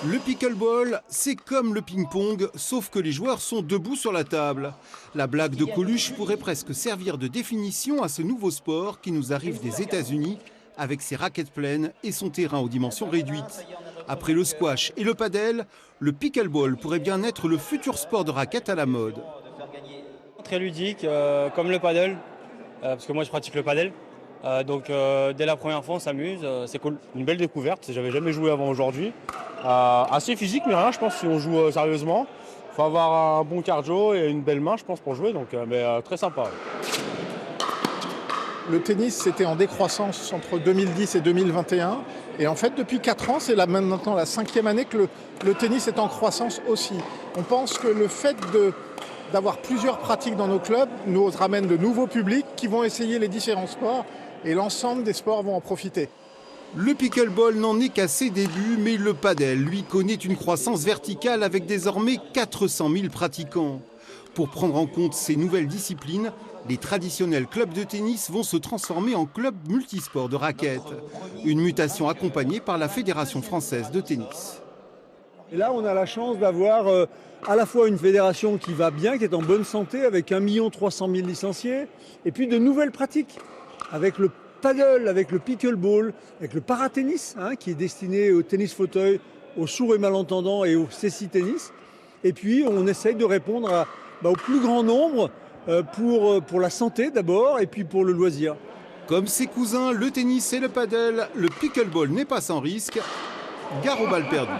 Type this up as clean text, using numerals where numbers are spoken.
Le pickleball, c'est comme le ping-pong, sauf que les joueurs sont debout sur la table. La blague de Coluche pourrait presque servir de définition à ce nouveau sport qui nous arrive des États-Unis, avec ses raquettes pleines et son terrain aux dimensions réduites. Après le squash et le padel, le pickleball pourrait bien être le futur sport de raquette à la mode. Très ludique, comme le paddle, parce que moi je pratique le paddle. Dès la première fois on s'amuse, c'est cool. Une belle découverte, j'avais jamais joué avant aujourd'hui. Assez physique mais rien, je pense, si on joue sérieusement. Il faut avoir un bon cardio et une belle main, je pense, pour jouer, très sympa. Ouais. Le tennis, c'était en décroissance entre 2010 et 2021. Et en fait, depuis 4 ans, c'est maintenant la 5e année que le tennis est en croissance aussi. On pense que le fait d'avoir plusieurs pratiques dans nos clubs nous ramène de nouveaux publics qui vont essayer les différents sports et l'ensemble des sports vont en profiter. Le pickleball n'en est qu'à ses débuts, mais le padel, lui, connaît une croissance verticale avec désormais 400 000 pratiquants. Pour prendre en compte ces nouvelles disciplines, les traditionnels clubs de tennis vont se transformer en clubs multisports de raquettes. Une mutation accompagnée par la Fédération française de tennis. Et là, on a la chance d'avoir à la fois une fédération qui va bien, qui est en bonne santé, avec 1 300 000 licenciés, et puis de nouvelles pratiques, avec le paddle, avec le pickleball, avec le paratennis, qui est destiné au tennis fauteuil, aux sourds et malentendants et au cécitennis. Et puis, on essaye de répondre au plus grand nombre pour la santé d'abord, et puis pour le loisir. Comme ses cousins, le tennis et le paddle, le pickleball n'est pas sans risque. Gare aux balles perdues.